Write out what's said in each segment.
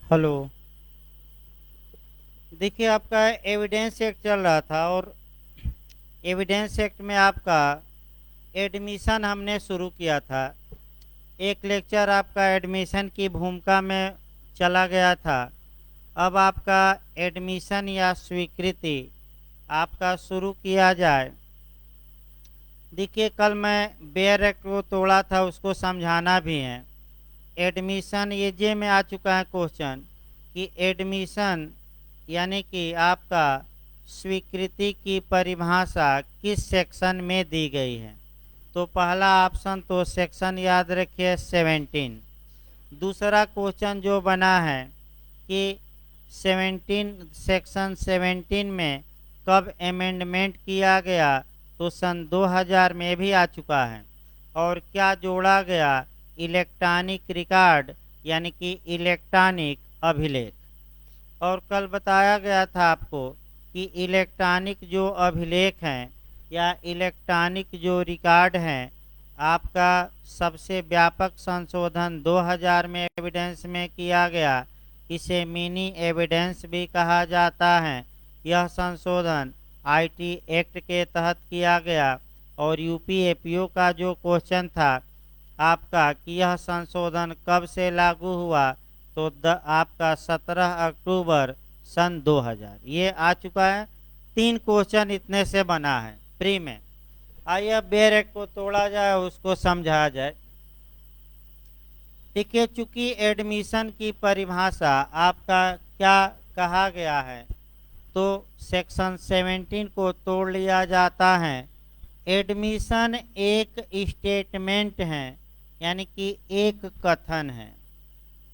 Hello. देखिए, आपका evidence act चल रहा था और एविडेंस एक्ट में आपका एडमिशन हमने शुरू किया था। एक लेक्चर आपका एडमिशन की भूमिका में चला गया था। अब आपका एडमिशन या स्वीकृति आपका शुरू किया जाए। देखिए, कल मैं बेयर एक्ट को तोड़ा था, उसको समझाना भी है। एडमिशन ये जे में आ चुका है क्वेश्चन कि एडमिशन यानी कि आपका स्वीकृति की परिभाषा किस सेक्शन में दी गई है। तो पहला ऑप्शन तो सेक्शन याद रखिए 17। दूसरा क्वेश्चन जो बना है कि 17 सेक्शन 17 में कब अमेंडमेंट किया गया, तो सन 2000 में भी आ चुका है। और क्या जोड़ा गया, इलेक्ट्रॉनिक रिकॉर्ड यानी कि इलेक्ट्रॉनिक अभिलेख। और कल बताया गया था आपको कि इलेक्ट्रॉनिक जो अभिलेख हैं या इलेक्ट्रॉनिक जो रिकॉर्ड हैं, आपका सबसे व्यापक संशोधन 2000 में एविडेंस में किया गया। इसे मिनी एविडेंस भी कहा जाता है। यह संशोधन आईटी एक्ट के तहत किया गया। और यूपीएपीओ का जो क्वेश्चन था आपका कि यह संशोधन कब से लागू हुआ, तो आपका 17 अक्टूबर सन 2000 ये आ चुका है। 3 क्वेश्चन इतने से बना है प्री में। आइए अब बेयर एक्ट को तोड़ा जाए, उसको समझाया जाए। देखिए, चूंकि एडमिशन की परिभाषा आपका क्या कहा गया है, तो सेक्शन 17 को तोड़ लिया जाता है। एडमिशन एक स्टेटमेंट है यानी कि एक कथन है।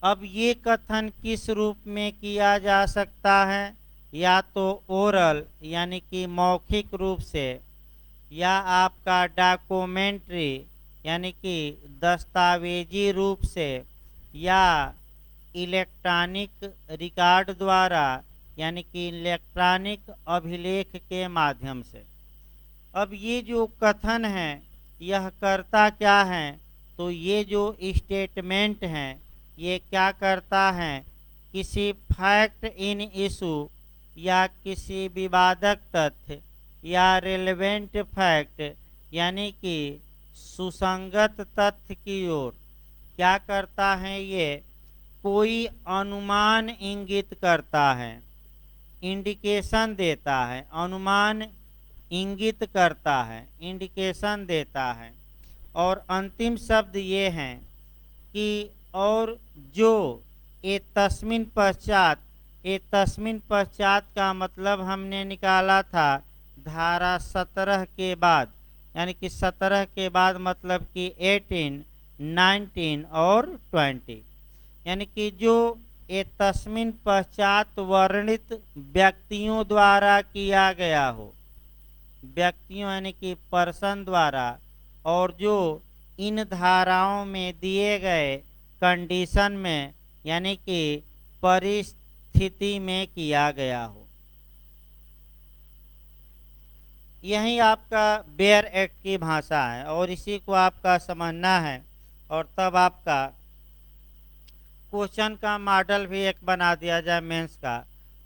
अब ये कथन किस रूप में किया जा सकता है, या तो ओरल यानी कि मौखिक रूप से, या आपका डॉक्यूमेंट्री यानी कि दस्तावेजी रूप से, या इलेक्ट्रॉनिक रिकॉर्ड द्वारा यानी कि इलेक्ट्रॉनिक अभिलेख के माध्यम से। अब ये जो कथन है यह करता क्या है, तो ये जो स्टेटमेंट हैं ये क्या करता है, किसी फैक्ट इन इशू या किसी विवादक तथ्य या रिलेवेंट फैक्ट यानी कि सुसंगत तथ्य की ओर क्या करता है, ये कोई अनुमान इंगित करता है, इंडिकेशन देता है। अनुमान इंगित करता है, इंडिकेशन देता है। और अंतिम शब्द ये हैं कि और जो ए तस्मिन पश्चात का मतलब हमने निकाला था धारा 17 के बाद, यानी कि 17 के बाद मतलब कि 18, 19 और 20, यानी कि जो ए तस्मिन पश्चात वर्णित व्यक्तियों द्वारा किया गया हो, व्यक्तियों यानी कि पर्सन द्वारा, और जो इन धाराओं में दिए गए कंडीशन में यानी कि परिस्थिति में किया गया हो। यही आपका बेयर एक्ट की भाषा है और इसी को आपका समझना है। और तब आपका क्वेश्चन का मॉडल भी एक बना दिया जाए मेंस का।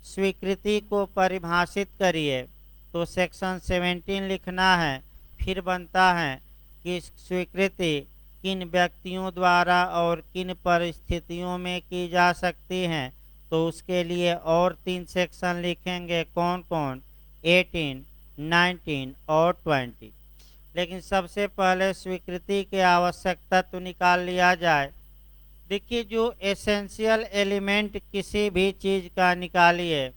स्वीकृति को परिभाषित करिए, तो सेक्शन 17 लिखना है। फिर बनता है कि स्वीकृति किन व्यक्तियों द्वारा और किन परिस्थितियों में की जा सकती हैं, तो उसके लिए और 3 सेक्शन लिखेंगे। कौन कौन, 18, 19 और 20। लेकिन सबसे पहले स्वीकृति के आवश्यक तत्व निकाल लिया जाए। देखिए, जो एसेंशियल एलिमेंट किसी भी चीज़ का निकालिए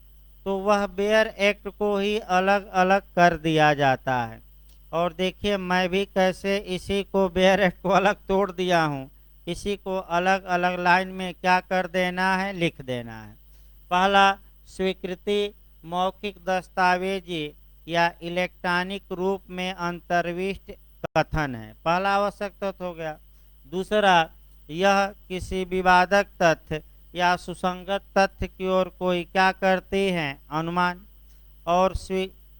तो वह बेयर एक्ट को ही अलग अलग कर दिया जाता है। और देखिए, मैं भी कैसे इसी को बेयर एक्ट को अलग तोड़ दिया हूँ। इसी को अलग अलग लाइन में क्या कर देना है, लिख देना है। पहला, स्वीकृति मौखिक दस्तावेजी या इलेक्ट्रॉनिक रूप में अंतर्विष्ट कथन है, पहला आवश्यक तत्व हो गया। दूसरा, यह किसी विवादक तथ्य या सुसंगत तथ्य की ओर कोई क्या करती है, अनुमान। और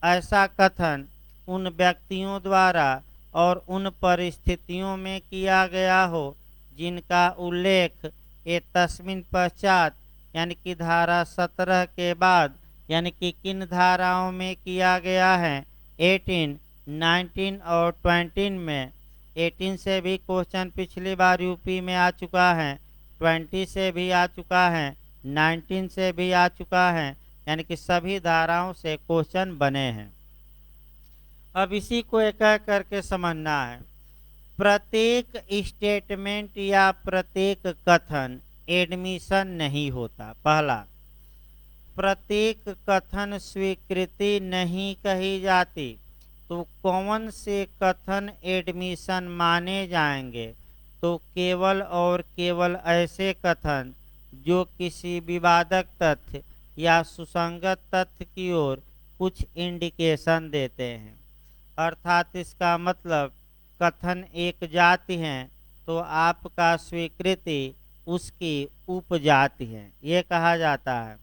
ऐसा कथन उन व्यक्तियों द्वारा और उन परिस्थितियों में किया गया हो जिनका उल्लेख ए तस्मिन पश्चात यानी कि धारा 17 के बाद यानी कि किन धाराओं में किया गया है? 18, 19 और 20 में। 18 से भी क्वेश्चन पिछली बार यूपी में आ चुका है, 20 से भी आ चुका है, 19 से भी आ चुका है, यानी कि सभी धाराओं से क्वेश्चन बने हैं। अब इसी को एक एक करके समझना है। प्रत्येक स्टेटमेंट या प्रत्येक कथन एडमिशन नहीं होता। पहला, प्रत्येक कथन स्वीकृति नहीं कही जाती। तो कौन से कथन एडमिशन माने जाएंगे? तो केवल और केवल ऐसे कथन जो किसी विवादक तथ्य या सुसंगत तथ्य की ओर कुछ इंडिकेशन देते हैं। अर्थात इसका मतलब कथन एक जाति है तो आपका स्वीकृति उसकी उपजाति है, ये कहा जाता है।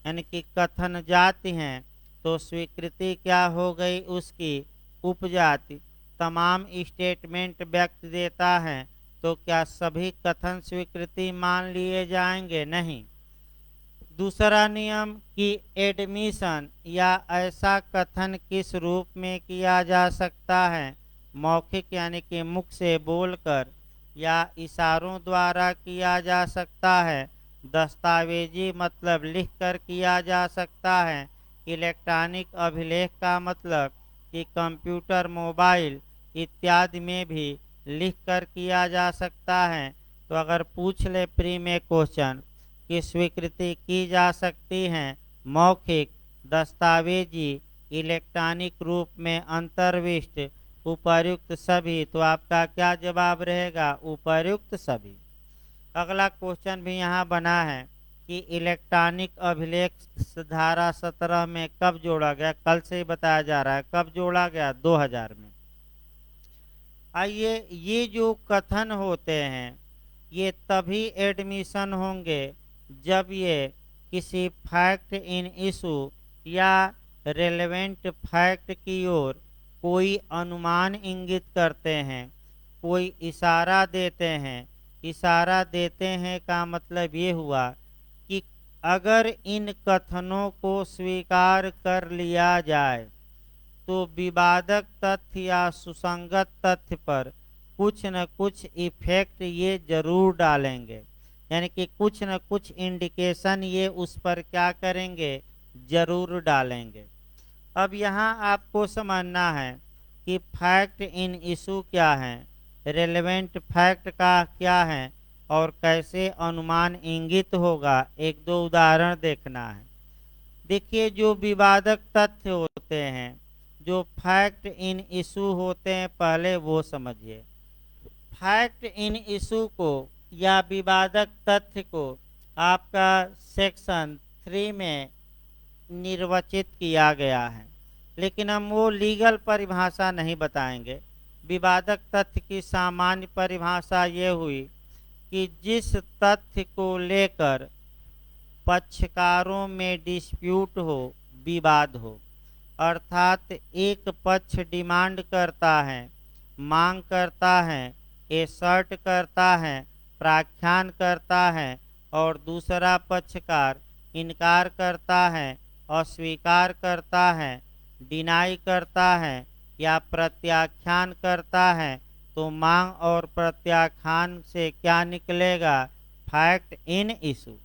यानी कि कथन जाति हैं तो स्वीकृति क्या हो गई? उसकी उपजाति। तमाम स्टेटमेंट व्यक्ति देता है तो क्या सभी कथन स्वीकृति मान लिए जाएंगे? नहीं। दूसरा नियम कि एडमिशन या ऐसा कथन किस रूप में किया जा सकता है? मौखिक यानी कि मुख से बोलकर, या इशारों द्वारा किया जा सकता है, दस्तावेजी मतलब लिखकर किया जा सकता है, इलेक्ट्रॉनिक अभिलेख का मतलब कि कंप्यूटर, मोबाइल इत्यादि में भी लिखकर किया जा सकता है। तो अगर पूछ ले प्री में क्वेश्चन की स्वीकृति की जा सकती है मौखिक, दस्तावेजी, इलेक्ट्रॉनिक रूप में अंतर्विष्ट, उपर्युक्त सभी, तो आपका क्या जवाब रहेगा? उपर्युक्त सभी। अगला क्वेश्चन भी यहाँ बना है कि इलेक्ट्रॉनिक अभिलेख धारा 17 में कब जोड़ा गया? कल से ही बताया जा रहा है कब जोड़ा गया? 2000 में। आइए, ये जो कथन होते हैं ये तभी एडमिशन होंगे जब ये किसी फैक्ट इन इशू या रेलेवेंट फैक्ट की ओर कोई अनुमान इंगित करते हैं, कोई इशारा देते हैं। इशारा देते हैं का मतलब ये हुआ कि अगर इन कथनों को स्वीकार कर लिया जाए तो विवादक तथ्य या सुसंगत तथ्य पर कुछ न कुछ इफेक्ट ये जरूर डालेंगे, यानी कि कुछ न कुछ इंडिकेशन ये उस पर क्या करेंगे? जरूर डालेंगे। अब यहाँ आपको समझना है कि फैक्ट इन इशू क्या है, रेलेवेंट फैक्ट का क्या है और कैसे अनुमान इंगित होगा। एक दो उदाहरण देखना है। देखिए, जो विवादक तथ्य होते हैं, जो फैक्ट इन इशू होते हैं, पहले वो समझिए। फैक्ट इन इशू को या विवादक तथ्य को आपका सेक्शन 3 में निर्वचित किया गया है, लेकिन हम वो लीगल परिभाषा नहीं बताएंगे। विवादक तथ्य की सामान्य परिभाषा ये हुई कि जिस तथ्य को लेकर पक्षकारों में डिस्प्यूट हो, विवाद हो, अर्थात एक पक्ष डिमांड करता है, मांग करता है, एसर्ट करता है, प्राख्यान करता है और दूसरा पक्षकार इनकार करता है, अस्वीकार करता है, डिनाई करता है या प्रत्याख्यान करता है, तो मांग और प्रत्याख्यान से क्या निकलेगा? Fact in issue.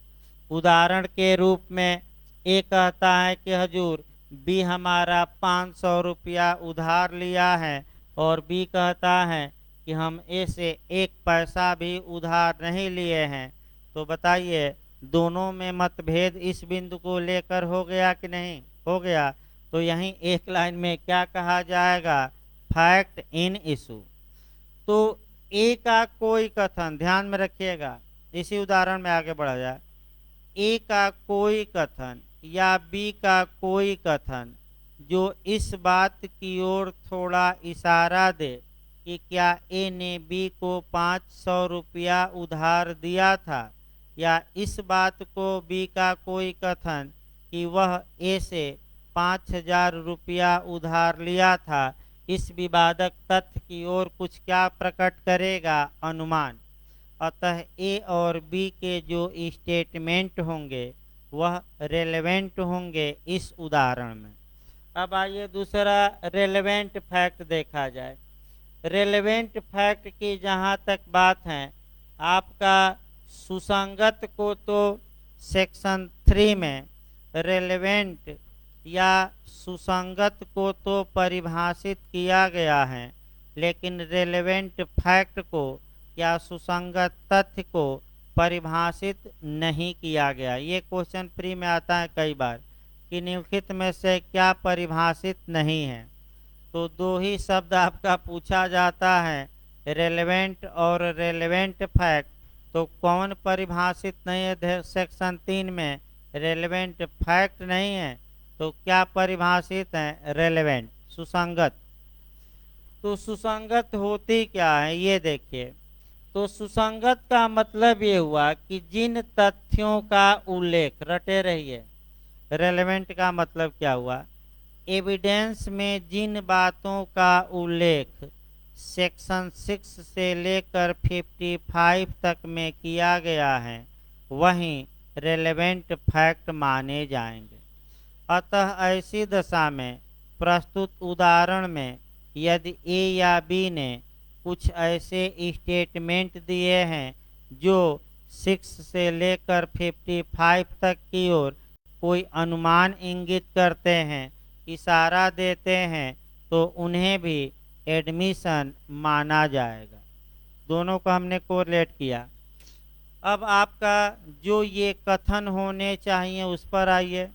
उदाहरण के रूप में ए कहता है कि हजूर बी हमारा 500 रुपया उधार लिया है, और बी कहता है कि हम ए से एक पैसा भी उधार नहीं लिए हैं। तो बताइए, दोनों में मतभेद इस बिंदु को लेकर हो गया कि नहीं हो गया? तो यहीं एक लाइन में क्या कहा जाएगा? Fact in issue. तो ए का कोई कथन, ध्यान में रखिएगा, इसी उदाहरण में आगे बढ़ा जाए। ए का कोई कथन या बी का कोई कथन जो इस बात की ओर थोड़ा इशारा दे कि क्या ए ने बी को 500 रुपया उधार दिया था, या इस बात को बी का कोई कथन कि वह ए से 5000 रुपया उधार लिया था, इस विवादक तथ्य की ओर कुछ क्या प्रकट करेगा? अनुमान। अतः ए और बी के जो स्टेटमेंट होंगे वह रेलेवेंट होंगे इस उदाहरण में। अब आइए दूसरा रेलेवेंट फैक्ट देखा जाए। रेलेवेंट फैक्ट की जहाँ तक बात है, आपका सुसंगत को तो सेक्शन 3 में रेलेवेंट या सुसंगत को तो परिभाषित किया गया है, लेकिन रेलेवेंट फैक्ट को या सुसंगत तथ्य को परिभाषित नहीं किया गया। ये क्वेश्चन प्री में आता है कई बार कि निम्नलिखित में से क्या परिभाषित नहीं है। तो दो ही शब्द आपका पूछा जाता है, रेलेवेंट और रेलेवेंट फैक्ट। तो कौन परिभाषित नहीं है सेक्शन 3 में? रेलेवेंट फैक्ट नहीं है, तो क्या परिभाषित है? रेलेवेंट, सुसंगत। तो सुसंगत होती क्या है ये देखिए। तो सुसंगत का मतलब ये हुआ कि जिन तथ्यों का उल्लेख, रटे रहिए, रेलेवेंट का मतलब क्या हुआ? एविडेंस में जिन बातों का उल्लेख सेक्शन 6 से लेकर 55 तक में किया गया है वहीं रेलेवेंट फैक्ट माने जाएंगे। अतः ऐसी दशा में प्रस्तुत उदाहरण में यदि ए या बी ने कुछ ऐसे स्टेटमेंट दिए हैं जो 6 से लेकर 55 तक की ओर कोई अनुमान इंगित करते हैं, इशारा देते हैं, तो उन्हें भी एडमिशन माना जाएगा। दोनों को हमने कोरिलेट किया। अब आपका जो ये कथन होने चाहिए उस पर आइए।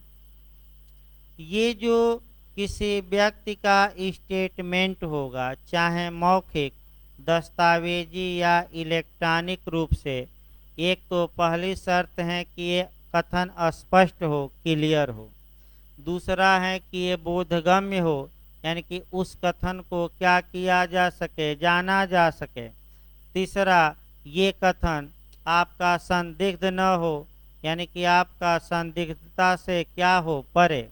ये जो किसी व्यक्ति का स्टेटमेंट होगा, चाहे मौखिक, दस्तावेजी या इलेक्ट्रॉनिक रूप से, एक तो पहली शर्त है कि ये कथन स्पष्ट हो, क्लियर हो। दूसरा है कि ये बोधगम्य हो, यानी कि उस कथन को क्या किया जा सके, जाना जा सके। तीसरा, ये कथन आपका संदिग्ध न हो, यानी कि आपका संदिग्धता से क्या हो, परे।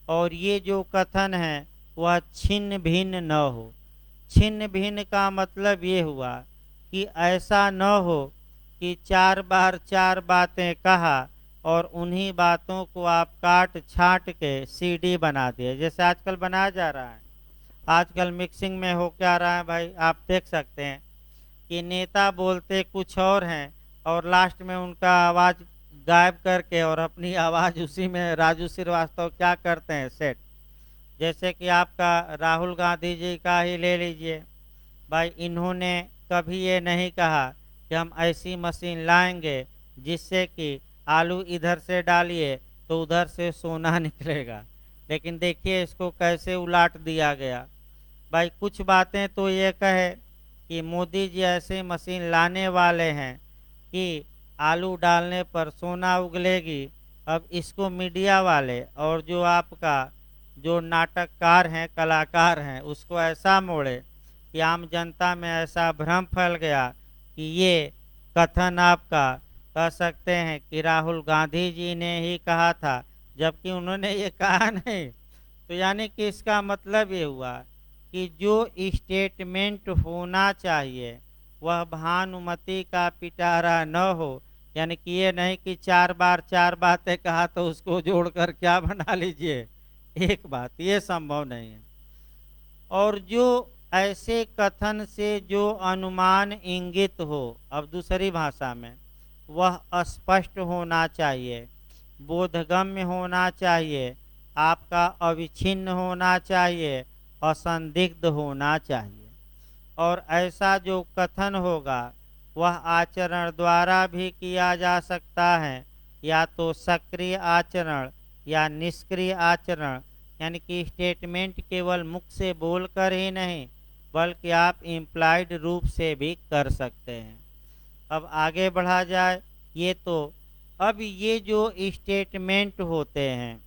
और ये जो कथन है वह छिन्न भिन्न न हो। छिन्न भिन्न का मतलब ये हुआ कि ऐसा न हो कि 4 बार 4 बातें कहा और उन्हीं बातों को आप काट छाट के सीडी बना दिए, जैसे आजकल बनाया जा रहा है। आजकल मिक्सिंग में हो क्या रहा है भाई, आप देख सकते हैं कि नेता बोलते कुछ और हैं और लास्ट में उनका आवाज़ गायब करके और अपनी आवाज़ उसी में राजू श्रीवास्तव क्या करते हैं, सेट। जैसे कि आपका राहुल गांधी जी का ही ले लीजिए भाई, इन्होंने कभी ये नहीं कहा कि हम ऐसी मशीन लाएंगे जिससे कि आलू इधर से डालिए तो उधर से सोना निकलेगा, लेकिन देखिए इसको कैसे उलाट दिया गया। भाई कुछ बातें तो ये कहे कि मोदी जी ऐसे मशीन लाने वाले हैं कि आलू डालने पर सोना उगलेगी। अब इसको मीडिया वाले और जो आपका जो नाटककार हैं, कलाकार हैं, उसको ऐसा मोड़े कि आम जनता में ऐसा भ्रम फैल गया कि ये कथन आपका कह सकते हैं कि राहुल गांधी जी ने ही कहा था, जबकि उन्होंने ये कहा नहीं। तो यानी कि इसका मतलब ये हुआ कि जो स्टेटमेंट होना चाहिए वह भानुमति का पिटारा न हो, यानी कि ये नहीं कि 4 बार 4 बातें कहा तो उसको जोड़कर क्या बना लीजिए एक बात, ये संभव नहीं है। और जो ऐसे कथन से जो अनुमान इंगित हो, अब दूसरी भाषा में, वह स्पष्ट होना चाहिए, बोधगम्य होना चाहिए, आपका अविच्छिन्न होना चाहिए, असंदिग्ध होना चाहिए। और ऐसा जो कथन होगा वह आचरण द्वारा भी किया जा सकता है, या तो सक्रिय आचरण या निष्क्रिय आचरण, यानी कि स्टेटमेंट केवल मुख से बोलकर ही नहीं बल्कि आप इम्प्लाइड रूप से भी कर सकते हैं। अब आगे बढ़ा जाए। ये तो अब ये जो स्टेटमेंट होते हैं,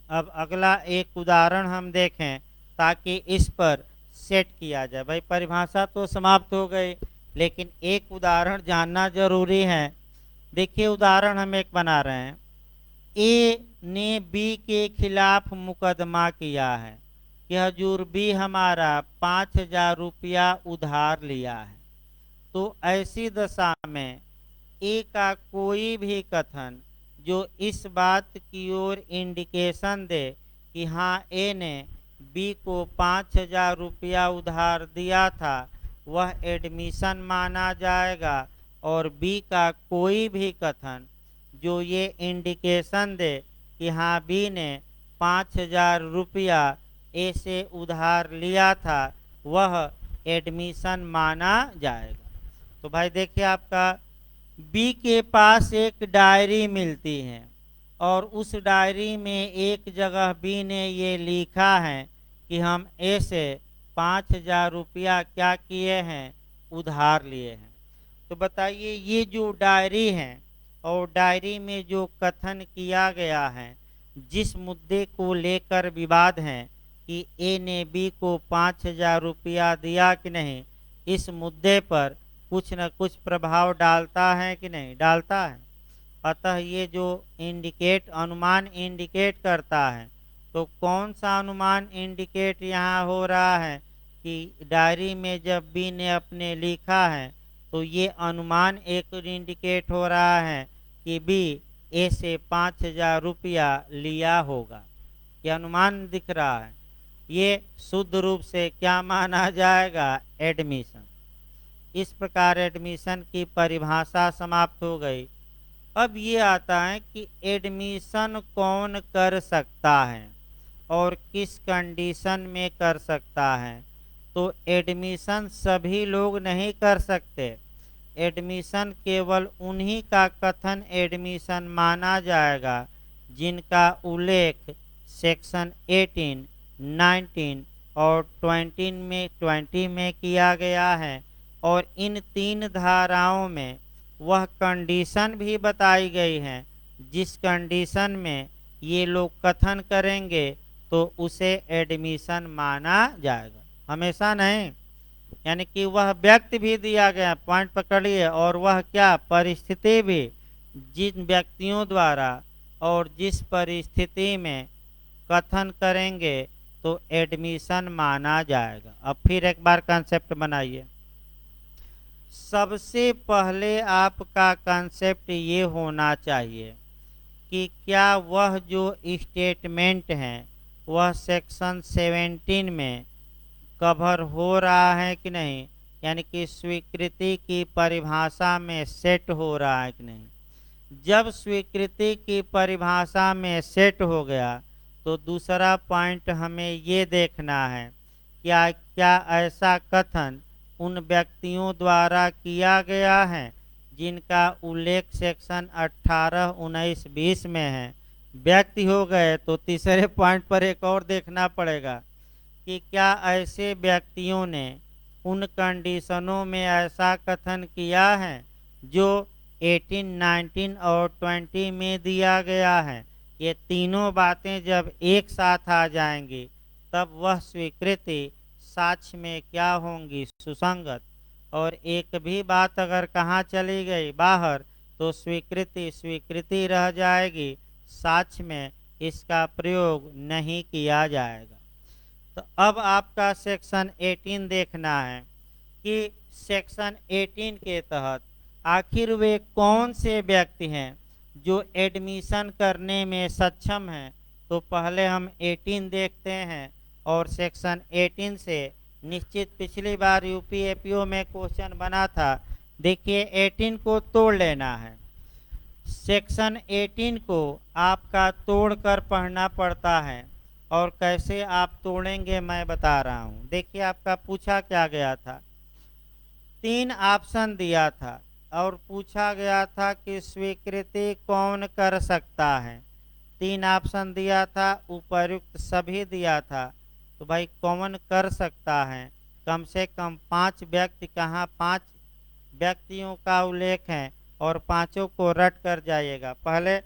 अब अगला एक उदाहरण हम देखें ताकि इस पर सेट किया जाए। भाई परिभाषा तो समाप्त हो गई, लेकिन एक उदाहरण जानना जरूरी है। देखिए उदाहरण हम एक बना रहे हैं। ए ने बी के खिलाफ मुकदमा किया है कि हजूर बी हमारा 5000 रुपया उधार लिया है। तो तो ऐसी दशा में ए का कोई भी कथन जो इस बात की ओर इंडिकेशन दे कि हाँ ए ने बी को 5,000 रुपया उधार दिया था, वह एडमिशन माना जाएगा। और बी का कोई भी कथन जो ये इंडिकेशन दे कि हाँ बी ने 5,000 रुपया ए से उधार लिया था, वह एडमिशन माना जाएगा। तो भाई देखिए, आपका बी के पास एक डायरी मिलती है और उस डायरी में एक जगह बी ने ये लिखा है कि हम ए से 5,000 रुपया क्या किए हैं, उधार लिए हैं। तो बताइए, ये जो डायरी है और डायरी में जो कथन किया गया है, जिस मुद्दे को लेकर विवाद है कि ए ने बी को 5,000 रुपया दिया कि नहीं, इस मुद्दे पर कुछ न कुछ प्रभाव डालता है कि नहीं डालता है। अतः ये जो अनुमान इंडिकेट करता है, तो कौन सा अनुमान इंडिकेट यहाँ हो रहा है कि डायरी में जब बी ने अपने लिखा है, तो ये अनुमान एक इंडिकेट हो रहा है कि बी ए से 5,000 रुपया लिया होगा। ये अनुमान दिख रहा है। ये शुद्ध रूप से क्या माना जाएगा, एडमिशन। इस प्रकार एडमिशन की परिभाषा समाप्त हो गई। अब ये आता है कि एडमिशन कौन कर सकता है और किस कंडीशन में कर सकता है। तो एडमिशन सभी लोग नहीं कर सकते। एडमिशन केवल उन्हीं का कथन एडमिशन माना जाएगा जिनका उल्लेख सेक्शन 18, 19 और 20 में किया गया है। और इन 3 धाराओं में वह कंडीशन भी बताई गई है जिस कंडीशन में ये लोग कथन करेंगे तो उसे एडमिशन माना जाएगा, हमेशा नहीं। यानी कि वह व्यक्ति भी दिया गया, पॉइंट पकड़िए, और वह क्या परिस्थिति भी, जिन व्यक्तियों द्वारा और जिस परिस्थिति में कथन करेंगे तो एडमिशन माना जाएगा। अब फिर एक बार कंसेप्ट बनाइए। सबसे पहले आपका कंसेप्ट ये होना चाहिए कि क्या वह जो स्टेटमेंट है वह सेक्शन 17 में कवर हो रहा है कि नहीं, यानी कि स्वीकृति की परिभाषा में सेट हो रहा है कि नहीं। जब स्वीकृति की परिभाषा में सेट हो गया तो दूसरा पॉइंट हमें ये देखना है क्या क्या ऐसा कथन उन व्यक्तियों द्वारा किया गया है जिनका उल्लेख सेक्शन 18, 19, 20 में है। व्यक्ति हो गए तो तीसरे पॉइंट पर एक और देखना पड़ेगा कि क्या ऐसे व्यक्तियों ने उन कंडीशनों में ऐसा कथन किया है जो 18, 19 और 20 में दिया गया है। ये तीनों बातें जब एक साथ आ जाएंगी तब वह स्वीकृति साक्ष्य में क्या होंगी, सुसंगत। और एक भी बात अगर कहाँ चली गई बाहर तो स्वीकृति रह जाएगी, साक्ष्य में इसका प्रयोग नहीं किया जाएगा। तो अब आपका सेक्शन 18 देखना है कि सेक्शन 18 के तहत आखिर वे कौन से व्यक्ति हैं जो एडमिशन करने में सक्षम हैं। तो पहले हम 18 देखते हैं और सेक्शन 18 से निश्चित पिछली बार यूपीएपीओ में क्वेश्चन बना था। देखिए 18 को तोड़ लेना है। सेक्शन 18 को आपका तोड़कर पढ़ना पड़ता है और कैसे आप तोड़ेंगे मैं बता रहा हूँ। देखिए आपका पूछा क्या गया था, 3 ऑप्शन दिया था और पूछा गया था कि स्वीकृति कौन कर सकता है। 3 ऑप्शन दिया था, उपर्युक्त सभी दिया था। तो भाई कौन कर सकता है, कम से कम 5 व्यक्ति, कहाँ 5 व्यक्तियों का उल्लेख है और पांचों को रट कर जाइएगा। पहले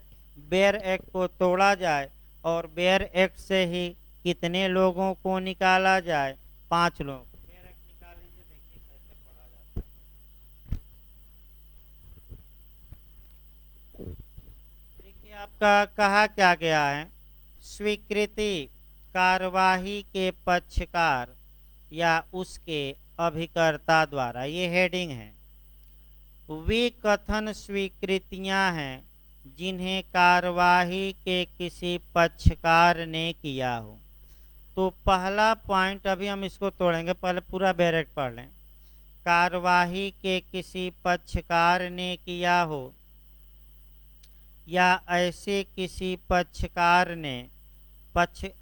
बेयर एक्ट को तोड़ा जाए और बेयर एक्ट से ही कितने लोगों को निकाला जाए, 5 लोग। बेयर एक्ट निकाल लीजिए, देखिए कैसे पढ़ा जाता है। देखिए आपका कहा क्या गया है, स्वीकृति कार्यवाही के पक्षकार या उसके अभिकर्ता द्वारा, ये हेडिंग है, वे कथन स्वीकृतियां हैं जिन्हें कार्यवाही के किसी पक्षकार ने किया हो। तो पहला पॉइंट अभी हम इसको तोड़ेंगे, पहले पूरा बैरेक पढ़ लें। कार्यवाही के किसी पक्षकार ने किया हो या ऐसे किसी पक्षकार ने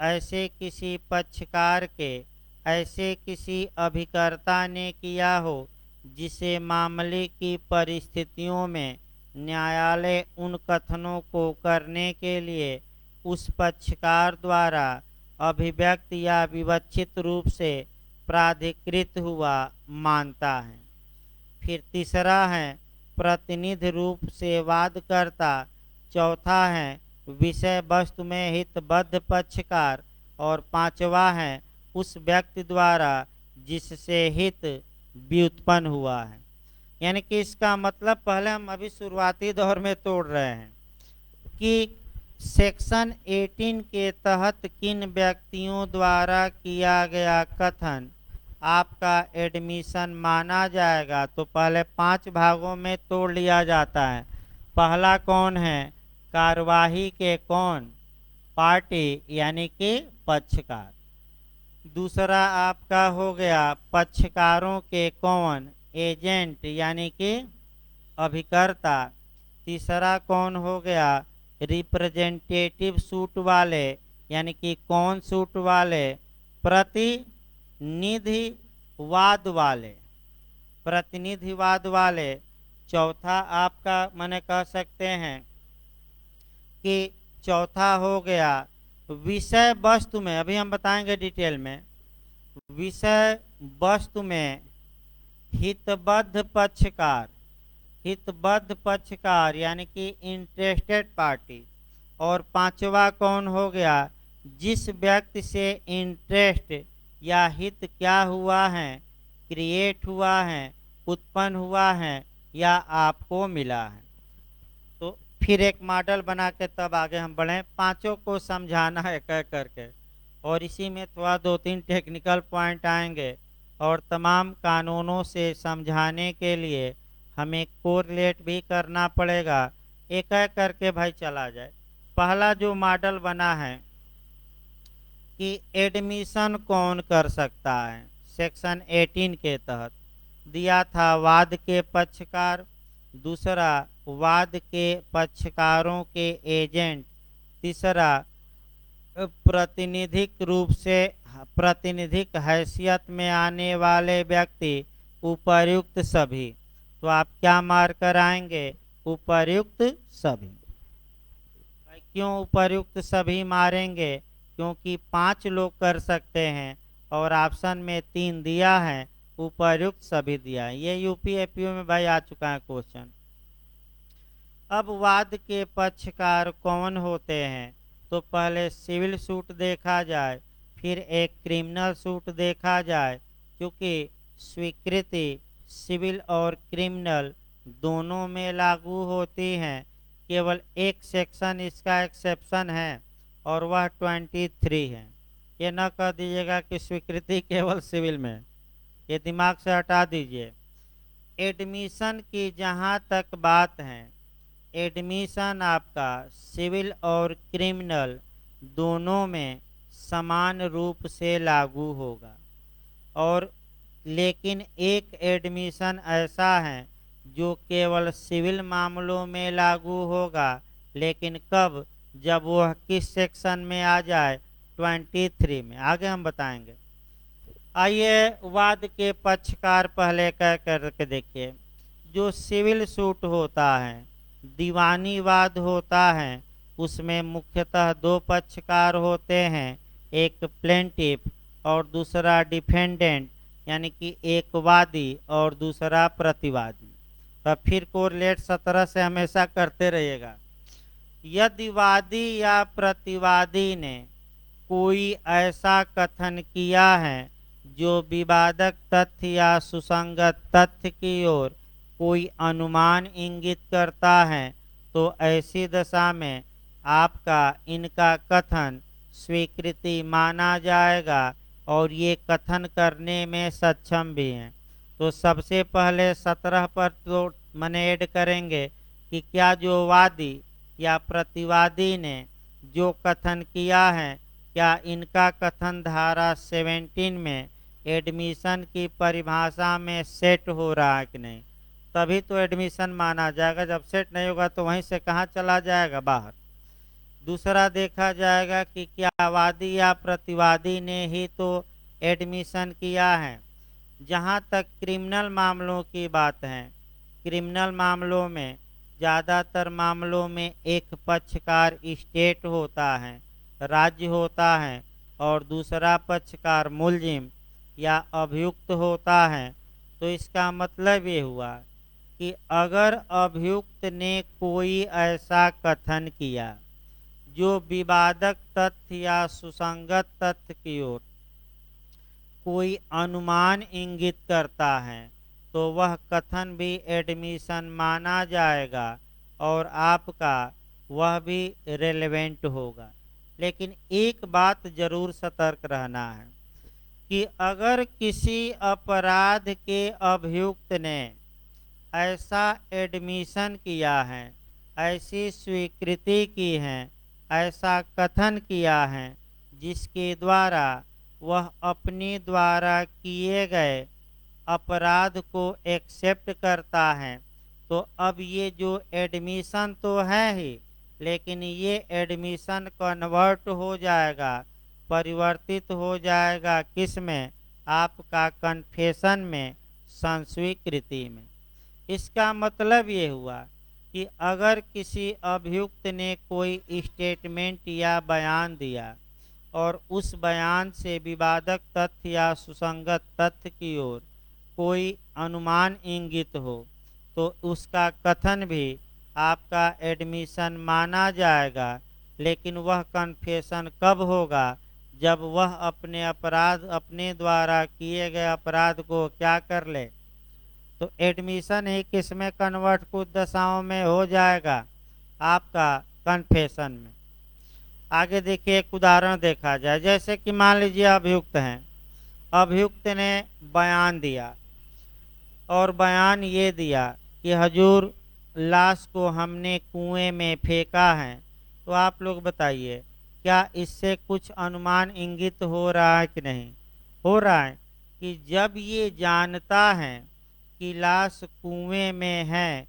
ऐसे किसी पक्षकार के ऐसे किसी अभिकर्ता ने किया हो जिसे मामले की परिस्थितियों में न्यायालय उन कथनों को करने के लिए उस पक्षकार द्वारा अभिव्यक्त या विवक्षित रूप से प्राधिकृत हुआ मानता है। फिर तीसरा है प्रतिनिधि रूप से वादकर्ता। चौथा है विषय वस्तु में हितबद्ध पक्षकार। और पांचवा है उस व्यक्ति द्वारा जिससे हित व्युत्पन्न हुआ है। यानी कि इसका मतलब पहले हम अभी शुरुआती दौर में तोड़ रहे हैं कि सेक्शन 18 के तहत किन व्यक्तियों द्वारा किया गया कथन आपका एडमिशन माना जाएगा। तो पहले 5 भागों में तोड़ लिया जाता है। पहला कौन है, कार्यवाही के कौन, पार्टी यानी कि पक्षकार। दूसरा आपका हो गया पक्षकारों के कौन, एजेंट यानी कि अभिकर्ता। तीसरा कौन हो गया, रिप्रेजेंटेटिव सूट वाले यानी कि कौन सूट वाले, प्रतिनिधिवाद वाले, प्रतिनिधिवाद वाले। चौथा आपका माने कह सकते हैं कि चौथा हो गया विषय वस्तु में, अभी हम बताएंगे डिटेल में, विषय वस्तु में हितबद्ध पक्षकार, हितबद्ध पक्षकार यानी कि इंटरेस्टेड पार्टी। और पांचवा कौन हो गया, जिस व्यक्ति से इंटरेस्ट या हित क्या हुआ है, क्रिएट हुआ है, उत्पन्न हुआ है या आपको मिला है। तो फिर एक मॉडल बना के तब आगे हम बढ़ें। पांचों को समझाना है कह करके, और इसी में थोड़ा 2-3 टेक्निकल पॉइंट आएंगे। और तमाम कानूनों से समझाने के लिए हमें कोरिलेट भी करना पड़ेगा। एक एक करके भाई चला जाए। पहला जो मॉडल बना है कि एडमिशन कौन कर सकता है, सेक्शन 18 के तहत दिया था वाद के पक्षकार, दूसरा वाद के पक्षकारों के एजेंट, तीसरा प्रातिनिधिक रूप से प्रातिनिधिक हैसियत में आने वाले व्यक्ति, उपर्युक्त सभी। तो आप क्या मार कर आएंगे, उपर्युक्त सभी। क्यों उपर्युक्त सभी मारेंगे, क्योंकि 5 लोग कर सकते हैं और ऑप्शन में 3 दिया है, उपर्युक्त सभी दिया है। ये यूपीएपीओ में भाई आ चुका है क्वेश्चन। अब वाद के पक्षकार कौन होते हैं, तो पहले सिविल सूट देखा जाए, फिर एक क्रिमिनल सूट देखा जाए। क्योंकि स्वीकृति सिविल और क्रिमिनल दोनों में लागू होती हैं, केवल एक सेक्शन इसका एक्सेप्शन है और वह 23 है। ये न कह दीजिएगा कि स्वीकृति केवल सिविल में, ये दिमाग से हटा दीजिए। एडमिशन की जहाँ तक बात है, एडमिशन आपका सिविल और क्रिमिनल दोनों में समान रूप से लागू होगा। और लेकिन एक एडमिशन ऐसा है जो केवल सिविल मामलों में लागू होगा, लेकिन कब, जब वह किस सेक्शन में आ जाए, 23 में। आगे हम बताएंगे। आइए वाद के पक्षकार पहले कह करके देखिए। जो सिविल सूट होता है, दीवानी वाद होता है, उसमें मुख्यतः 2 पक्षकार होते हैं, एक प्लेंटिफ और दूसरा डिफेंडेंट, यानी कि एक वादी और दूसरा प्रतिवादी। तो फिर कोरिलेट 17 से हमेशा करते रहिएगा। यदि वादी या प्रतिवादी ने कोई ऐसा कथन किया है जो विवादक तथ्य या सुसंगत तथ्य की ओर कोई अनुमान इंगित करता है, तो ऐसी दशा में आपका इनका कथन स्वीकृति माना जाएगा और ये कथन करने में सक्षम भी हैं। तो सबसे पहले 17 पर तो माने ऐड करेंगे कि क्या जो वादी या प्रतिवादी ने जो कथन किया है, क्या इनका कथन धारा 17 में एडमिशन की परिभाषा में सेट हो रहा है कि नहीं, तभी तो एडमिशन माना जाएगा। जब सेट नहीं होगा तो वहीं से कहाँ चला जाएगा, बाहर। दूसरा देखा जाएगा कि क्या वादी या प्रतिवादी ने ही तो एडमिशन किया है। जहाँ तक क्रिमिनल मामलों की बात है, क्रिमिनल मामलों में ज़्यादातर मामलों में एक पक्षकार स्टेट होता है, राज्य होता है, और दूसरा पक्षकार मुलजिम या अभियुक्त होता है। तो इसका मतलब ये हुआ कि अगर अभियुक्त ने कोई ऐसा कथन किया जो विवादक तथ्य या सुसंगत तथ्य की ओर कोई अनुमान इंगित करता है, तो वह कथन भी एडमिशन माना जाएगा और आपका वह भी रेलेवेंट होगा। लेकिन एक बात जरूर सतर्क रहना है कि अगर किसी अपराध के अभियुक्त ने ऐसा एडमिशन किया है, ऐसी स्वीकृति की है, ऐसा कथन किया है जिसके द्वारा वह अपने द्वारा किए गए अपराध को एक्सेप्ट करता है, तो अब ये जो एडमिशन तो है ही, लेकिन ये एडमिशन कन्वर्ट हो जाएगा, परिवर्तित हो जाएगा किस में, आपका कन्फेशन में, संस्वीकृति में। इसका मतलब ये हुआ कि अगर किसी अभियुक्त ने कोई स्टेटमेंट या बयान दिया और उस बयान से विवादक तथ्य या सुसंगत तथ्य की ओर कोई अनुमान इंगित हो, तो उसका कथन भी आपका एडमिशन माना जाएगा। लेकिन वह कन्फेशन कब होगा, जब वह अपने द्वारा किए गए अपराध को क्या कर ले, तो एडमिशन ही किस में कन्वर्ट कुछ दशाओं में हो जाएगा, आपका कन्फेशन में। आगे देखिए, एक उदाहरण देखा जाए। जैसे कि मान लीजिए अभियुक्त हैं, अभियुक्त ने बयान दिया और बयान ये दिया कि हजूर लाश को हमने कुएं में फेंका है। तो आप लोग बताइए, क्या इससे कुछ अनुमान इंगित हो रहा है कि नहीं? हो रहा है कि जब ये जानता है कि लाश कुएं में है,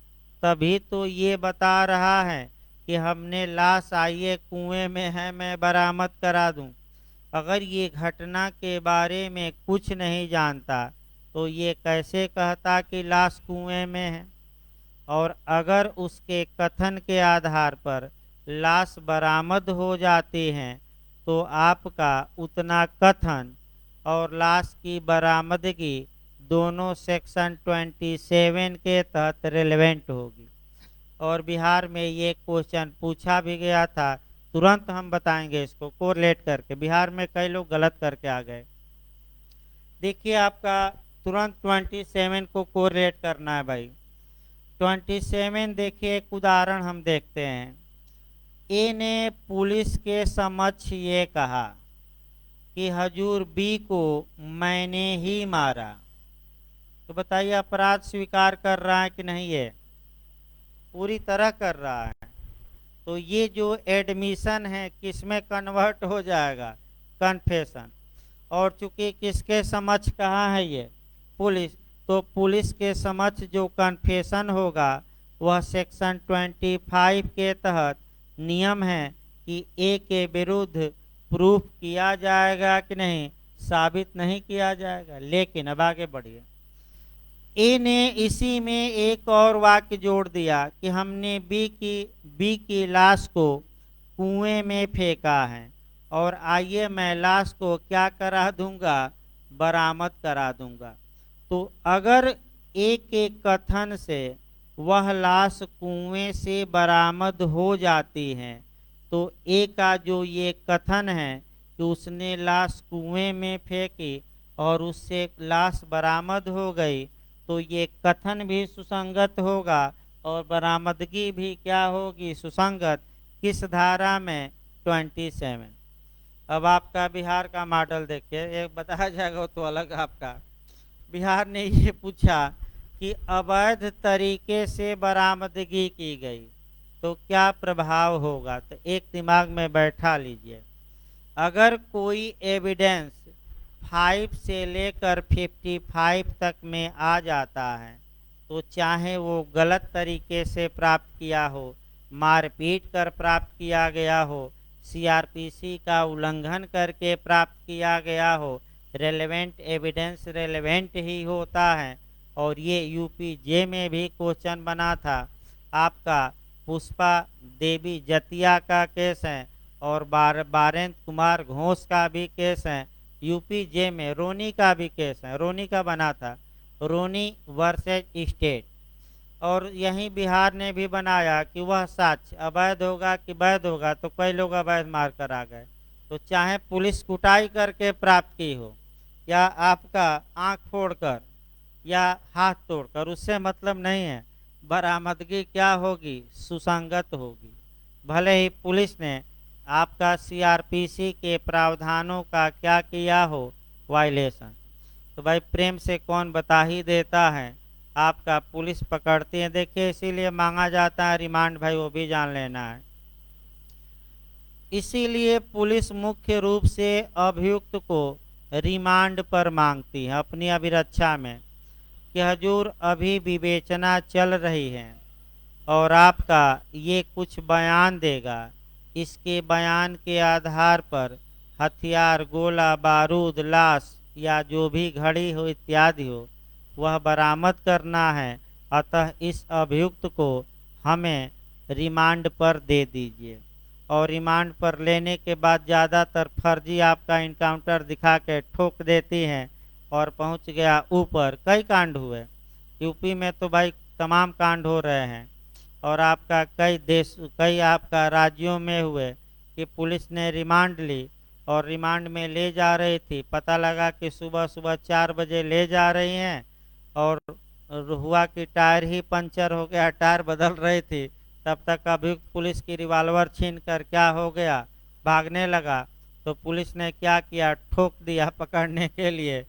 तभी तो ये बता रहा है कि हमने लाश आइए कुएं में है, मैं बरामद करा दूं। अगर ये घटना के बारे में कुछ नहीं जानता तो ये कैसे कहता कि लाश कुएं में है? और अगर उसके कथन के आधार पर लाश बरामद हो जाती हैं, तो आपका उतना कथन और लाश की बरामदगी दोनों सेक्शन 27 के तहत रेलेवेंट होगी। और बिहार में ये क्वेश्चन पूछा भी गया था, तुरंत हम बताएंगे इसको कोरिलेट करके। बिहार में कई लोग गलत करके आ गए। देखिए, आपका तुरंत 27 को कोरिलेट करना है भाई। 27 देखिए, एक उदाहरण हम देखते हैं। ए ने पुलिस के समक्ष ये कहा कि हजूर बी को मैंने ही मारा। तो बताइए, अपराध स्वीकार कर रहा है कि नहीं? ये पूरी तरह कर रहा है। तो ये जो एडमिशन है किस में कन्वर्ट हो जाएगा? कन्फेशन। और चूंकि किसके समक्ष कहा है ये? पुलिस। तो पुलिस के समक्ष जो कन्फेशन होगा वह सेक्शन 25 के तहत नियम है कि ए के विरुद्ध प्रूफ किया जाएगा कि नहीं, साबित नहीं किया जाएगा। लेकिन अब आगे बढ़िए, ए ने इसी में एक और वाक्य जोड़ दिया कि हमने बी की लाश को कुएं में फेंका है, और आइए मैं लाश को क्या करा दूंगा? बरामद करा दूंगा। तो अगर ए के कथन से वह लाश कुएं से बरामद हो जाती है, तो ए का जो ये कथन है कि उसने लाश कुएं में फेंकी और उससे लाश बरामद हो गई, तो ये कथन भी सुसंगत होगा और बरामदगी भी क्या होगी? सुसंगत। किस धारा में? 27। अब आपका बिहार का मॉडल देखिए, एक बताया जाएगा तो अलग। आपका बिहार ने ये पूछा कि अवैध तरीके से बरामदगी की गई तो क्या प्रभाव होगा, तो एक दिमाग में बैठा लीजिए। अगर कोई एविडेंस 5 से लेकर 55 तक में आ जाता है तो चाहे वो गलत तरीके से प्राप्त किया हो, मारपीट कर प्राप्त किया गया हो, सीआरपीसी का उल्लंघन करके प्राप्त किया गया हो, रेलेवेंट एविडेंस रेलेवेंट ही होता है। और ये यूपीजे में भी क्वेश्चन बना था आपका, पुष्पा देवी जतिया का केस है और बारेंद्र कुमार घोष का भी केस है। यूपीजे में रोनी का भी केस है, रोनी का बना था, रोनी वर्सेज स्टेट। और यहीं बिहार ने भी बनाया कि वह साक्ष्य अवैध होगा कि वैध होगा, तो कई लोग अवैध मार कर आ गए। तो चाहे पुलिस कुटाई करके प्राप्त की हो या आपका आंख फोड़कर या हाथ तोड़कर, उससे मतलब नहीं है। बरामदगी क्या होगी, सुसंगत होगी। भले ही पुलिस ने आपका सीआरपीसी के प्रावधानों का क्या किया हो, वायलेशन, तो भाई प्रेम से कौन बता ही देता है, आपका पुलिस पकड़ती है। देखिए इसीलिए मांगा जाता है रिमांड, भाई वो भी जान लेना है। इसीलिए पुलिस मुख्य रूप से अभियुक्त को रिमांड पर मांगती है अपनी अभिरक्षा में कि हजूर अभी विवेचना चल रही है और आपका ये कुछ बयान देगा, इसके बयान के आधार पर हथियार, गोला बारूद, लाश या जो भी घड़ी हो इत्यादि हो वह बरामद करना है। अतः इस अभियुक्त को हमें रिमांड पर दे दीजिए। और रिमांड पर लेने के बाद ज़्यादातर फर्जी आपका इनकाउंटर दिखा के ठोक देती हैं और पहुंच गया ऊपर। कई कांड हुए यूपी में, तो भाई तमाम कांड हो रहे हैं। और आपका कई आपका राज्यों में हुए कि पुलिस ने रिमांड ली और रिमांड में ले जा रही थी, पता लगा कि सुबह सुबह 4 बजे ले जा रही हैं और हुआ कि टायर ही पंचर हो गया, टायर बदल रही थी। तब तक अभियुक्त पुलिस की रिवॉल्वर छीन कर क्या हो गया, भागने लगा। तो पुलिस ने क्या किया, ठोक दिया पकड़ने के लिए।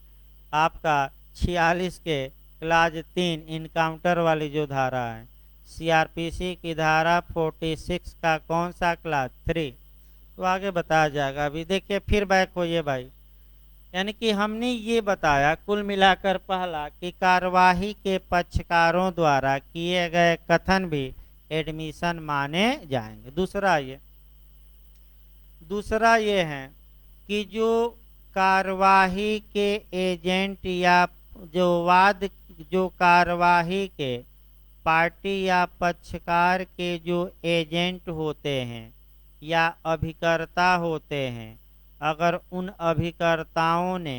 आपका 46 के क्लास 3 इनकाउंटर वाली जो धारा है, सीआरपीसी की धारा 46 का कौन सा क्लास 3, तो आगे बताया जाएगा। अभी देखिए फिर बैक होइए भाई। यानी कि हमने ये बताया कुल मिलाकर पहला कि कार्यवाही के पक्षकारों द्वारा किए गए कथन भी एडमिशन माने जाएंगे। दूसरा ये है कि जो कार्यवाही के एजेंट या जो कार्यवाही के पार्टी या पक्षकार के जो एजेंट होते हैं या अभिकर्ता होते हैं, अगर उन अभिकर्ताओं ने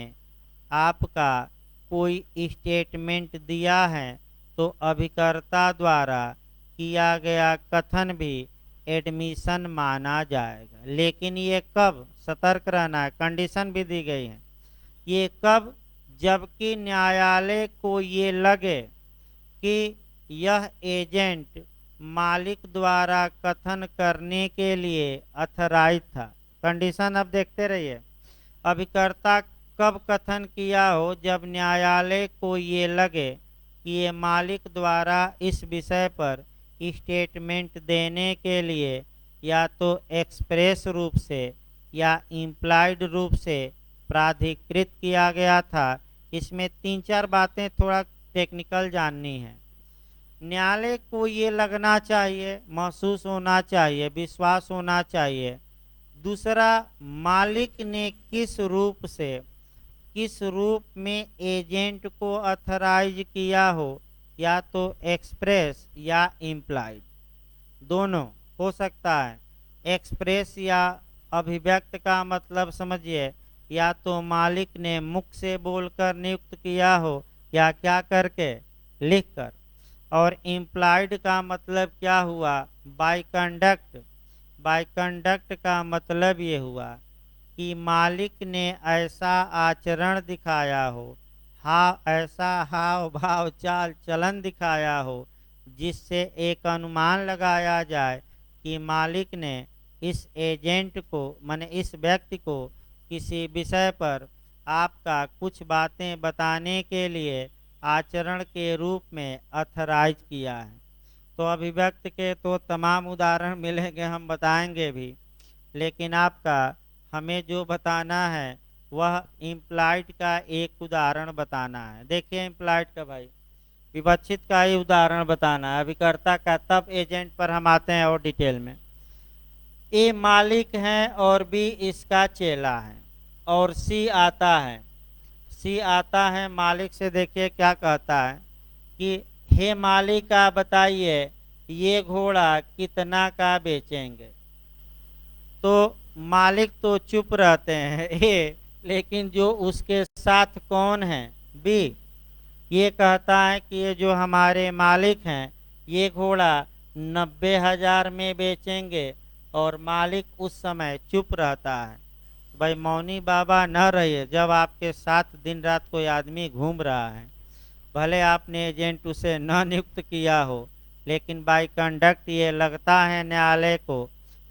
आपका कोई स्टेटमेंट दिया है तो अभिकर्ता द्वारा किया गया कथन भी एडमिशन माना जाएगा। लेकिन ये कब, सतर्क रहना है, कंडीशन भी दी गई है। ये कब, जबकि न्यायालय को ये लगे कि यह एजेंट मालिक द्वारा कथन करने के लिए अथराइज था। कंडीशन अब देखते रहिए। अभिकर्ता कब कथन किया हो, जब न्यायालय को ये लगे कि ये मालिक द्वारा इस विषय पर स्टेटमेंट देने के लिए या तो एक्सप्रेस रूप से या इम्प्लाइड रूप से प्राधिकृत किया गया था। इसमें 3-4 बातें थोड़ा टेक्निकल जाननी है। न्यायालय को ये लगना चाहिए, महसूस होना चाहिए, विश्वास होना चाहिए। दूसरा, मालिक ने किस रूप में एजेंट को अथराइज किया हो, या तो एक्सप्रेस या इम्प्लाइड, दोनों हो सकता है। एक्सप्रेस या अभिव्यक्त का मतलब समझिए, या तो मालिक ने मुख से बोलकर नियुक्त किया हो या क्या करके, लिखकर। और इम्प्लाइड का मतलब क्या हुआ, बाय कंडक्ट। बाय कंडक्ट का मतलब ये हुआ कि मालिक ने ऐसा आचरण दिखाया हो, ऐसा हाव भाव चाल चलन दिखाया हो जिससे एक अनुमान लगाया जाए कि मालिक ने इस एजेंट को, माने इस व्यक्ति को किसी विषय पर आपका कुछ बातें बताने के लिए आचरण के रूप में अथराइज किया है। तो अभिव्यक्त के तो तमाम उदाहरण मिलेंगे, हम बताएंगे भी, लेकिन आपका हमें जो बताना है वह इम्प्लाइड का एक उदाहरण बताना है। देखिए इम्प्लाइड का भाई, विवक्षित का ही उदाहरण बताना है अभिकर्ता का, तब एजेंट पर हम आते हैं और डिटेल में। ए मालिक है और बी इसका चेला है, और सी आता है। सी आता है मालिक से, देखिए क्या कहता है कि हे मालिक आप बताइए ये घोड़ा कितना का बेचेंगे। तो मालिक तो चुप रहते हैं ए, लेकिन जो उसके साथ कौन है, बी, ये कहता है कि ये जो हमारे मालिक हैं ये घोड़ा 90,000 में बेचेंगे, और मालिक उस समय चुप रहता है। भाई मौनी बाबा न रहिए, जब आपके साथ दिन रात कोई आदमी घूम रहा है, भले आपने एजेंट उसे न नियुक्त किया हो, लेकिन बाई कंडक्ट ये लगता है न्यायालय को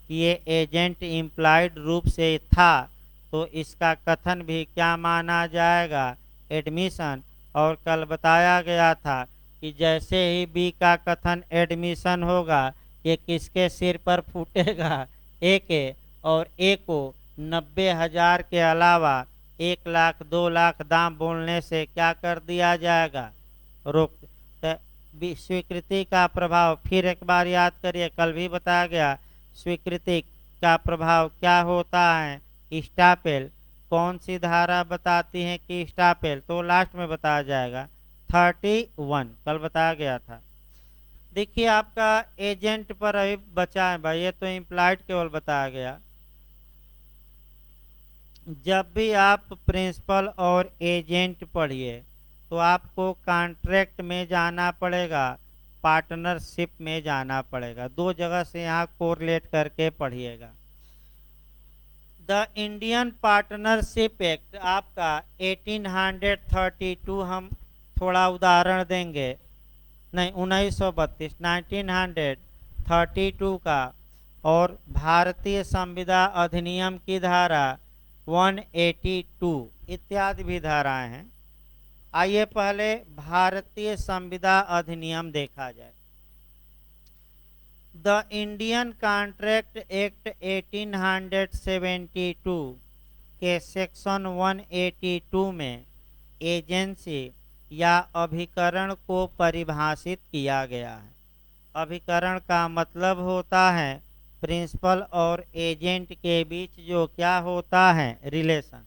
कि ये एजेंट इम्प्लाइड रूप से था, तो इसका कथन भी क्या माना जाएगा, एडमिशन। और कल बताया गया था कि जैसे ही बी का कथन एडमिशन होगा, ये किसके सिर पर फूटेगा, ए के, और ए को 90,000 के अलावा 1 लाख 2 लाख दाम बोलने से क्या कर दिया जाएगा, रोक। स्वीकृति का प्रभाव फिर एक बार याद करिए, कल भी बताया गया, स्वीकृति का प्रभाव क्या होता है, स्टापेल। कौन सी धारा बताती है कि स्टापेल, तो लास्ट में बताया जाएगा 31, कल बताया गया था। देखिए आपका एजेंट पर अभी बचा है भाई, ये तो इम्प्लाइड केवल बताया गया। जब भी आप प्रिंसिपल और एजेंट पढ़िए तो आपको कॉन्ट्रैक्ट में जाना पड़ेगा, पार्टनरशिप में जाना पड़ेगा, दो जगह से यहाँ कोरिलेट करके पढ़िएगा। द इंडियन पार्टनरशिप एक्ट आपका 1832, हम थोड़ा उदाहरण देंगे, नहीं 1932, 1932 का, और भारतीय संविदा अधिनियम की धारा 182 इत्यादि भी धाराएं हैं। आइए पहले भारतीय संविदा अधिनियम देखा जाए। द इंडियन कॉन्ट्रैक्ट एक्ट 1872 के सेक्शन 182 में एजेंसी या अभिकरण को परिभाषित किया गया है। अभिकरण का मतलब होता है प्रिंसिपल और एजेंट के बीच जो क्या होता है, रिलेशन।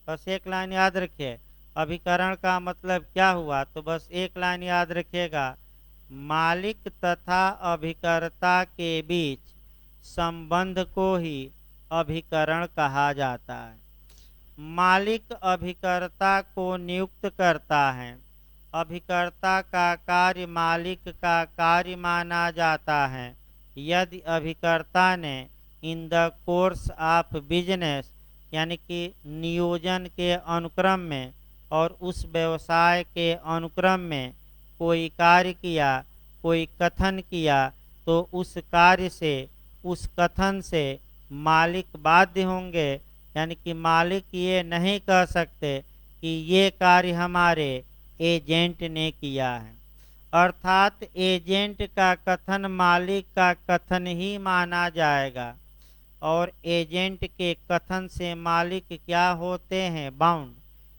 बस एक लाइन याद रखिए, अभिकरण का मतलब क्या हुआ, तो बस एक लाइन याद रखिएगा, मालिक तथा अभिकर्ता के बीच संबंध को ही अभिकरण कहा जाता है। मालिक अभिकर्ता को नियुक्त करता है, अभिकर्ता का कार्य मालिक का कार्य माना जाता है यदि अभिकर्ता ने in the course of business, यानी कि नियोजन के अनुक्रम में और उस व्यवसाय के अनुक्रम में कोई कार्य किया, कोई कथन किया, तो उस कार्य से, उस कथन से मालिक बाध्य होंगे। यानी कि मालिक ये नहीं कह सकते कि ये कार्य हमारे एजेंट ने किया है, अर्थात एजेंट का कथन मालिक का कथन ही माना जाएगा, और एजेंट के कथन से मालिक क्या होते हैं, बाउंड।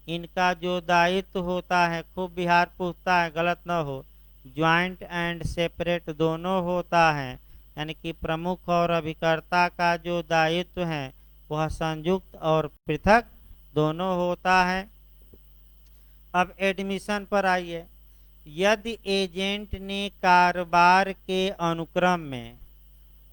इनका जो दायित्व होता है, खूब बिहार पूछता है गलत न हो, ज्वाइंट एंड सेपरेट दोनों होता है। यानी कि प्रमुख और अभिकर्ता का जो दायित्व है वह संयुक्त और पृथक दोनों होता है। अब एडमिशन पर आइए। यदि एजेंट ने कारोबार के अनुक्रम में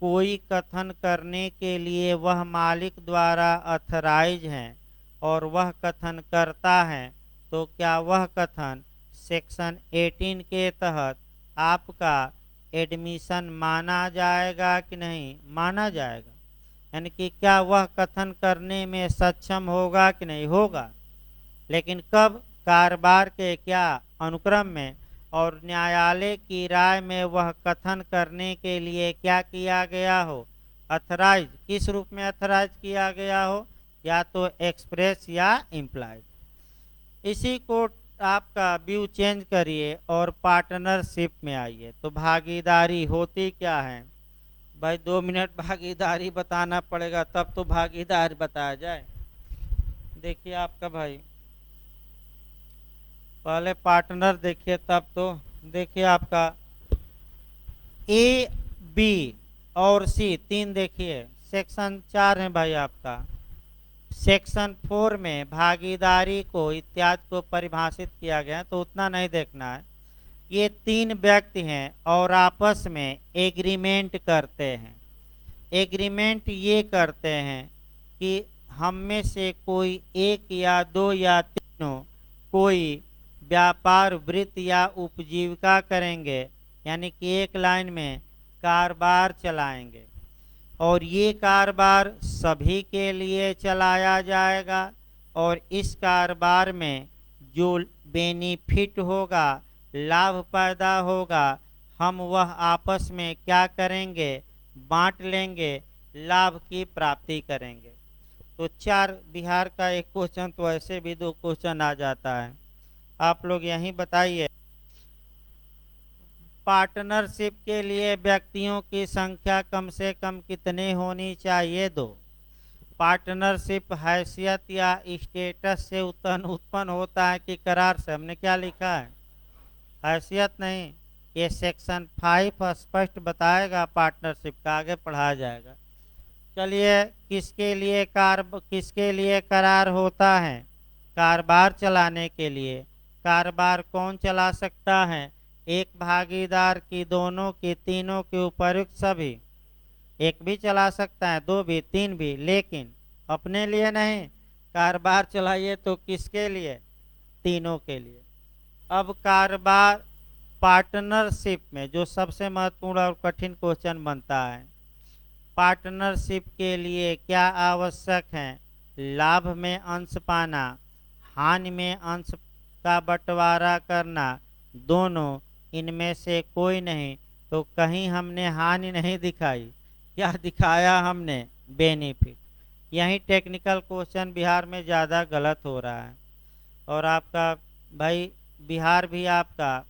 कोई कथन करने के लिए वह मालिक द्वारा अथराइज है और वह कथन करता है, तो क्या वह कथन सेक्शन 18 के तहत आपका एडमिशन माना जाएगा कि नहीं, माना जाएगा। यानी कि क्या वह कथन करने में सक्षम होगा कि नहीं, होगा। लेकिन कब, कारोबार के क्या अनुक्रम में, और न्यायालय की राय में वह कथन करने के लिए क्या किया गया हो, अथराइज। किस रूप में अथराइज किया गया हो, या तो एक्सप्रेस या इम्प्लाइड। इसी को आपका व्यू चेंज करिए और पार्टनरशिप में आइए। तो भागीदारी होती क्या है भाई? 2 मिनट भागीदारी बताना पड़ेगा तब तो भागीदार बताया जाए। देखिए आपका भाई, पहले पार्टनर देखिए तब तो। देखिए आपका ए, बी और सी तीन, देखिए सेक्शन 4 है भाई आपका। सेक्शन 4 में भागीदारी को इत्यादि को परिभाषित किया गया है, तो उतना नहीं देखना है। ये तीन व्यक्ति हैं और आपस में एग्रीमेंट करते हैं। एग्रीमेंट ये करते हैं कि हम में से कोई एक या दो या तीनों कोई व्यापार वृत्ति या उपजीविका करेंगे, यानी कि एक लाइन में कारोबार चलाएंगे और ये कारोबार सभी के लिए चलाया जाएगा और इस कारोबार में जो बेनिफिट होगा, लाभ पैदा होगा, हम वह आपस में क्या करेंगे, बांट लेंगे, लाभ की प्राप्ति करेंगे। तो 4 बिहार का एक क्वेश्चन, तो ऐसे भी 2 क्वेश्चन आ जाता है। आप लोग यहीं बताइए, पार्टनरशिप के लिए व्यक्तियों की संख्या कम से कम कितनी होनी चाहिए? 2। पार्टनरशिप हैसियत या स्टेटस से उत्पन्न होता है कि करार से? हमने क्या लिखा है? हैसियत नहीं, ये सेक्शन 5 स्पष्ट बताएगा पार्टनरशिप का, आगे पढ़ाया जाएगा। चलिए, किसके लिए करार होता है? कारोबार चलाने के लिए। कारोबार कौन चला सकता है? एक भागीदार की, दोनों की, तीनों के उपयुक्त सभी। एक भी चला सकता है, 2 भी, 3 भी, लेकिन अपने लिए नहीं। कारोबार चलाइए तो किसके लिए? तीनों के लिए। अब कारोबार पार्टनरशिप में जो सबसे महत्वपूर्ण और कठिन क्वेश्चन बनता है, पार्टनरशिप के लिए क्या आवश्यक है? लाभ में अंश पाना, हानि में अंश का बंटवारा करना, दोनों, इनमें से कोई नहीं। तो कहीं हमने हानि नहीं दिखाई, क्या दिखाया हमने? बेनिफिट। यही टेक्निकल क्वेश्चन बिहार में ज़्यादा गलत हो रहा है। और आपका भाई बिहार भी आपका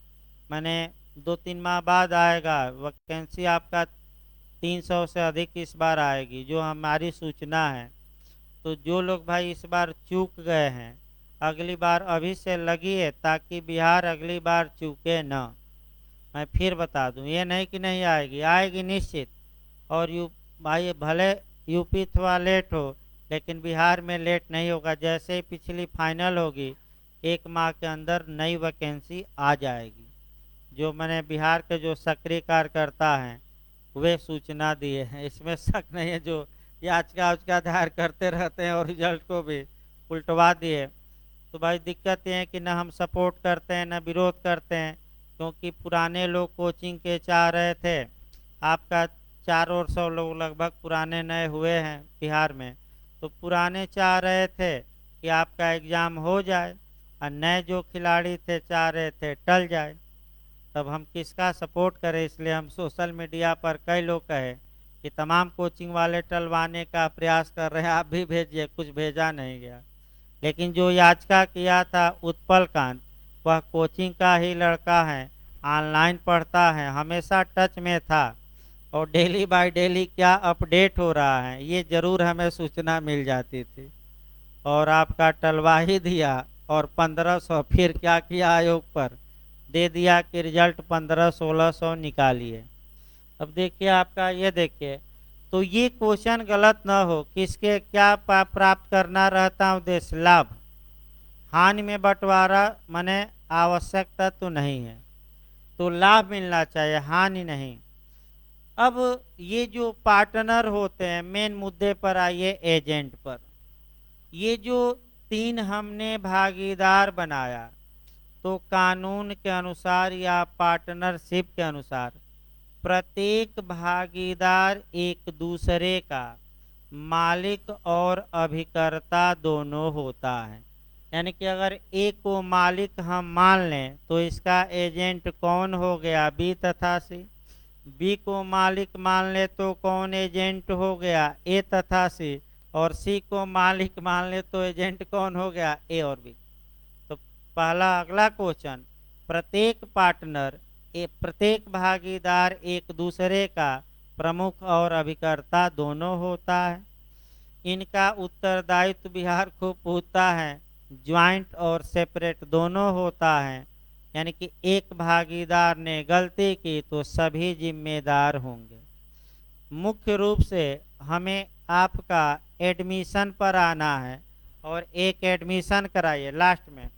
मैंने 2-3 माह बाद आएगा, वैकेंसी आपका 300 से अधिक इस बार आएगी, जो हमारी सूचना है। तो जो लोग भाई इस बार चूक गए हैं, अगली बार अभी से लगिए ताकि बिहार अगली बार चूके न। मैं फिर बता दूं, ये नहीं कि नहीं आएगी, आएगी निश्चित। और भाई भले यूपी थोड़ा लेट हो, लेकिन बिहार में लेट नहीं होगा। जैसे ही पिछली फाइनल होगी, 1 माह के अंदर नई वैकेंसी आ जाएगी। जो मैंने बिहार के जो सक्रिय कार्यकर्ता हैं वे सूचना दिए हैं, इसमें शक नहीं है। जो याचिका दायर करते रहते हैं और रिजल्ट को भी उल्टवा दिए, तो भाई दिक्कत ये है कि न हम सपोर्ट करते हैं न विरोध करते हैं, क्योंकि पुराने लोग कोचिंग के चाह रहे थे। आपका 400 लोग लगभग पुराने नए हुए हैं बिहार में, तो पुराने चाह रहे थे कि आपका एग्ज़ाम हो जाए और नए जो खिलाड़ी थे चाह रहे थे टल जाए। तब हम किसका सपोर्ट करें? इसलिए हम सोशल मीडिया पर कई लोग कहे कि तमाम कोचिंग वाले टलवाने का प्रयास कर रहे हैं, आप भी भेजिए। कुछ भेजा नहीं गया। लेकिन जो याचिका किया था उत्पल कांत, वह कोचिंग का ही लड़का है, ऑनलाइन पढ़ता है, हमेशा टच में था और डेली बाय डेली क्या अपडेट हो रहा है ये ज़रूर हमें सूचना मिल जाती थी। और आपका टलवा ही दिया और 1500 फिर क्या किया, आयोग पर दे दिया कि रिजल्ट 1500-1600 निकालिए। अब देखिए आपका, ये देखिए, तो ये क्वेश्चन गलत ना हो। किसके क्या प्राप्त करना रहता उद्देश्य? लाभ। हानि में बंटवारा माने आवश्यकता तो नहीं है, तो लाभ मिलना चाहिए, हानि नहीं। अब ये जो पार्टनर होते हैं, मेन मुद्दे पर आइए, एजेंट पर। ये जो 3 हमने भागीदार बनाया, तो कानून के अनुसार या पार्टनरशिप के अनुसार प्रत्येक भागीदार एक दूसरे का मालिक और अभिकर्ता दोनों होता है। यानी कि अगर एक को मालिक हम मान लें तो इसका एजेंट कौन हो गया? बी तथा सी। बी को मालिक मान ले तो कौन एजेंट हो गया? ए तथा सी। और सी को मालिक मान ले तो एजेंट कौन हो गया? ए और बी। तो पहला अगला क्वेश्चन, प्रत्येक पार्टनर प्रत्येक भागीदार एक दूसरे का प्रमुख और अभिकर्ता दोनों होता है। इनका उत्तरदायित्व बिहार खूब पूछता है, ज्वाइंट और सेपरेट दोनों होता है। यानी कि एक भागीदार ने गलती की तो सभी जिम्मेदार होंगे। मुख्य रूप से हमें आपका एडमिशन पर आना है और एक एडमिशन कराइए लास्ट में।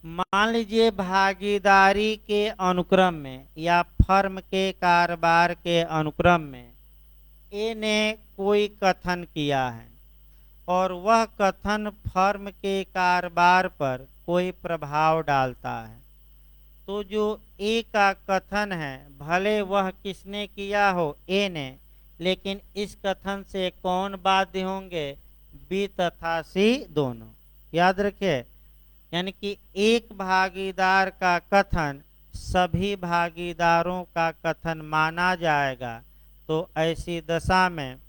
मान लीजिए भागीदारी के अनुक्रम में या फर्म के कारोबार के अनुक्रम में ए ने कोई कथन किया है और वह कथन फर्म के कारोबार पर कोई प्रभाव डालता है, तो जो ए का कथन है भले वह किसने किया हो, ए ने, लेकिन इस कथन से कौन बाध्य होंगे, बी तथा सी दोनों। याद रखिए, यानी कि एक भागीदार का कथन सभी भागीदारों का कथन माना जाएगा। तो ऐसी दशा में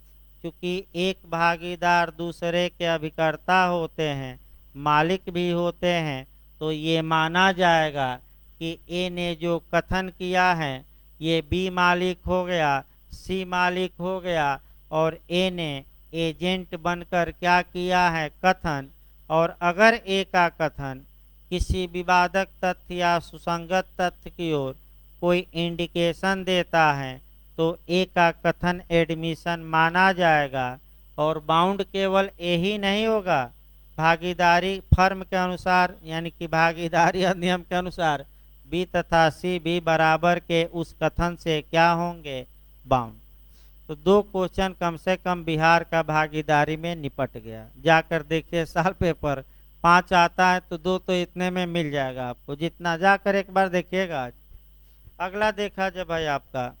क्योंकि एक भागीदार दूसरे के अभिकर्ता होते हैं, मालिक भी होते हैं, तो ये माना जाएगा कि ए ने जो कथन किया है ये बी मालिक हो गया, सी मालिक हो गया, और ए ने एजेंट बनकर क्या किया है, कथन। और अगर ए का कथन किसी विवादक तथ्य या सुसंगत तथ्य की ओर कोई इंडिकेशन देता है तो ए का कथन एडमिशन माना जाएगा। और बाउंड केवल ए ही नहीं होगा, भागीदारी फर्म के अनुसार यानी कि भागीदारी अधिनियम के अनुसार बी तथा सी भी बराबर के उस कथन से क्या होंगे, बाउंड। तो दो क्वेश्चन कम से कम बिहार का भागीदारी में निपट गया। जाकर देखिए साल पेपर 5 आता है तो 2 तो इतने में मिल जाएगा आपको, जितना जाकर एक बार देखिएगा आज। अगला देखा जाए भाई आपका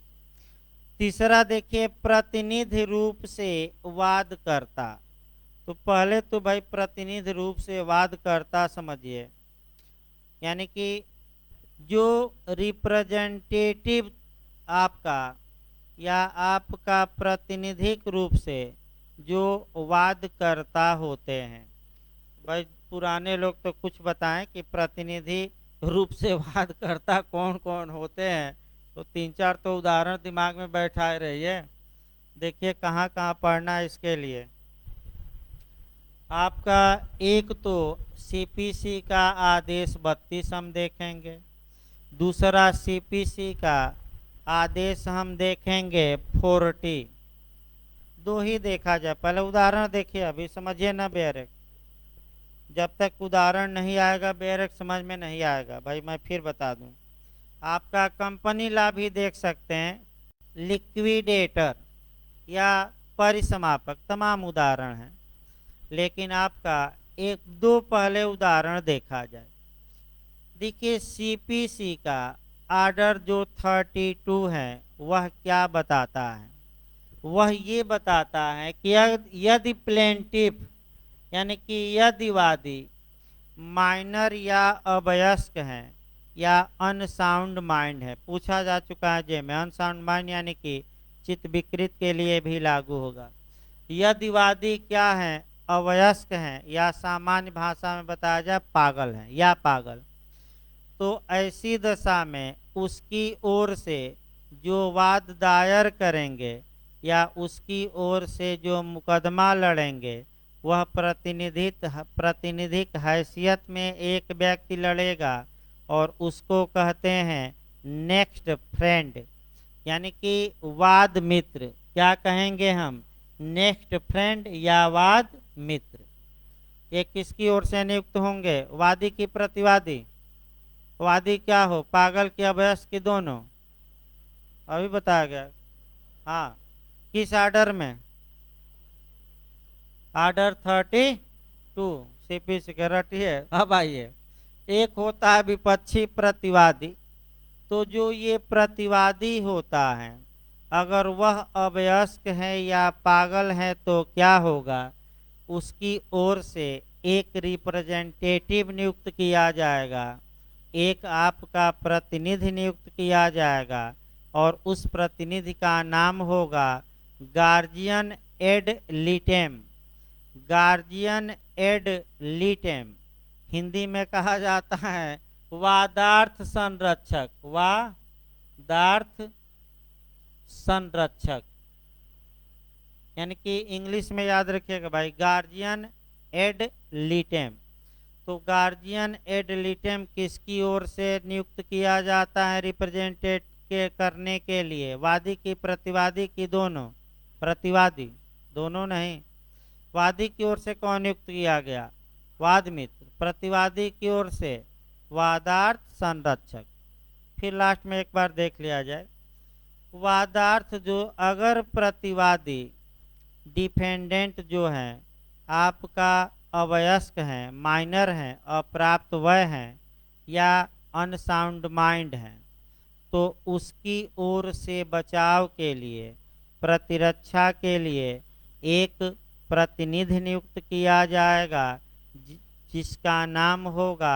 तीसरा, देखिए प्रतिनिधि रूप से वाद करता। तो पहले तो भाई प्रतिनिधि रूप से वाद करता समझिए, यानी कि जो रिप्रेजेंटेटिव आपका या आपका प्रातिनिधिक रूप से जो वाद करता होते हैं। भाई पुराने लोग तो कुछ बताएं कि प्रतिनिधि रूप से वाद करता कौन कौन होते हैं, तो 3-4 तो उदाहरण दिमाग में बैठाए रहिए। देखिए कहाँ कहाँ पढ़ना है इसके लिए। आपका एक तो सीपीसी का आदेश 32 हम देखेंगे, दूसरा सीपीसी का आदेश हम देखेंगे 40। दो ही देखा जाए, पहले उदाहरण देखिए, अभी समझिए ना बेरक। जब तक उदाहरण नहीं आएगा बेरक समझ में नहीं आएगा। भाई मैं फिर बता दूं, आपका कंपनी ला भी देख सकते हैं, लिक्विडेटर या परिसमापक, तमाम उदाहरण हैं। लेकिन आपका 1-2 पहले उदाहरण देखा जाए। देखिए सीपीसी का आर्डर जो 32 है वह क्या बताता है, वह ये बताता है कि यदि प्लेंटिफ यानी कि यदि वादी माइनर या अवयस्क हैं या अनसाउंड माइंड है, पूछा जा चुका है जे में अनसाउंड माइंड यानी कि चित्त विकृत के लिए भी लागू होगा। यदि वादी क्या है, अवयस्क हैं या सामान्य भाषा में बताया जाए पागल हैं या पागल, तो ऐसी दशा में उसकी ओर से जो वाद दायर करेंगे या उसकी ओर से जो मुकदमा लड़ेंगे वह प्रतिनिधिक हैसियत में एक व्यक्ति लड़ेगा और उसको कहते हैं नेक्स्ट फ्रेंड, यानी कि वाद मित्र। क्या कहेंगे हम, नेक्स्ट फ्रेंड या वाद मित्र। ये किसकी ओर से नियुक्त होंगे, वादी की प्रतिवादी। वादी क्या हो, पागल की अवयस्क की, दोनों अभी बताया गया। हाँ, किस आर्डर में, आर्डर 32 सीपीसी के रटिए। अब आइए, एक होता है विपक्षी प्रतिवादी। तो जो ये प्रतिवादी होता है अगर वह अवयस्क है या पागल है तो क्या होगा, उसकी ओर से एक रिप्रेजेंटेटिव नियुक्त किया जाएगा, एक आपका प्रतिनिधि नियुक्त किया जाएगा और उस प्रतिनिधि का नाम होगा guardian ad litem. Guardian ad litem Hindi में कहा जाता है वादार्थ संरक्षक, वादार्थ संरक्षक, यानी कि इंग्लिश में याद रखिएगा भाई गार्जियन एड लिटेम। तो गार्जियन एड लिटेम किसकी ओर से नियुक्त किया जाता है रिप्रेजेंटेट के करने के लिए? वादी की प्रतिवादी की दोनों? प्रतिवादी, दोनों नहीं, वादी की ओर से कौन नियुक्त किया गया? वाद मित्र। प्रतिवादी की ओर से वादार्थ संरक्षक। फिर लास्ट में एक बार देख लिया जाए, वादार्थ जो अगर प्रतिवादी डिफेंडेंट जो है आपका अवयस्क हैं, माइनर हैं, अप्राप्त वय हैं या अनसाउंड माइंड हैं, तो उसकी ओर से बचाव के लिए, प्रतिरक्षा के लिए एक प्रतिनिधि नियुक्त किया जाएगा जिसका नाम होगा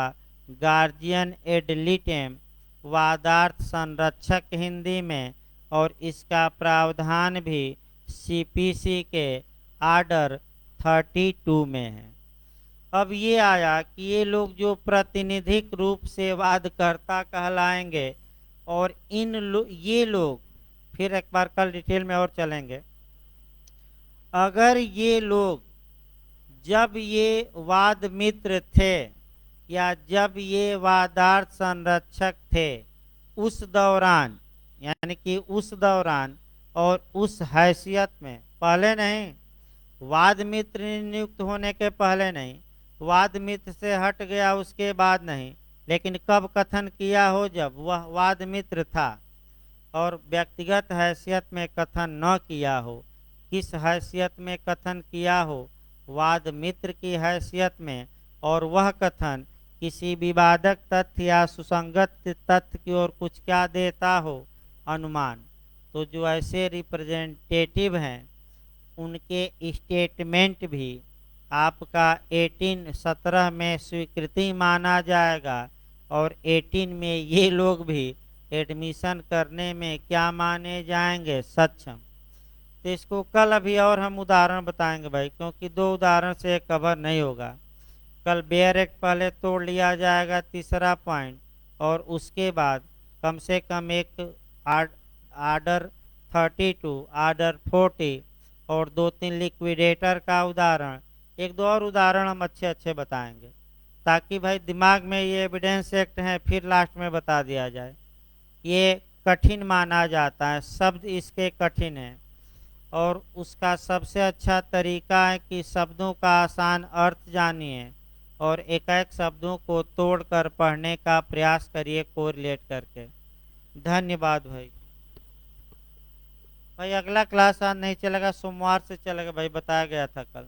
गार्जियन एड लिटेम, वादार्थ संरक्षक हिंदी में। और इसका प्रावधान भी सीपीसी के आर्डर 32 में है। अब ये आया कि ये लोग जो प्रातिनिधिक रूप से वादकर्ता कहलाएंगे और ये लोग, फिर एक बार कल डिटेल में और चलेंगे, अगर ये लोग जब ये वाद मित्र थे या जब ये वादार्थ संरक्षक थे उस दौरान, यानी कि उस दौरान और उस हैसियत में, पहले नहीं, वाद मित्र नियुक्त होने के पहले नहीं, वाद मित्र से हट गया उसके बाद नहीं, लेकिन कब कथन किया हो? जब वह वाद मित्र था और व्यक्तिगत हैसियत में कथन न किया हो। किस हैसियत में कथन किया हो? वाद मित्र की हैसियत में, और वह कथन किसी विवादक तथ्य या सुसंगत तथ्य की ओर कुछ क्या देता हो? अनुमान। तो जो ऐसे रिप्रेजेंटेटिव हैं उनके स्टेटमेंट भी आपका 1817 में स्वीकृति माना जाएगा और 18 में ये लोग भी एडमिशन करने में क्या माने जाएंगे? सक्षम। तो इसको कल अभी और हम उदाहरण बताएंगे भाई, क्योंकि 2 उदाहरण से कवर नहीं होगा। कल बेयर एक्ट पहले तोड़ लिया जाएगा, तीसरा पॉइंट, और उसके बाद कम से कम एक आर्डर 32, आर्डर 40 और 2-3 लिक्विडेटर का उदाहरण, 1-2 और उदाहरण हम अच्छे अच्छे बताएंगे, ताकि भाई दिमाग में ये एविडेंस एक्ट है फिर लास्ट में बता दिया जाए। ये कठिन माना जाता है, शब्द इसके कठिन है, और उसका सबसे अच्छा तरीका है कि शब्दों का आसान अर्थ जानिए और एक एक शब्दों को तोड़कर पढ़ने का प्रयास करिए कोरिलेट करके। धन्यवाद भाई। भाई अगला क्लास आज नहीं चलेगा, सोमवार से चलेगा भाई, बताया गया था कल।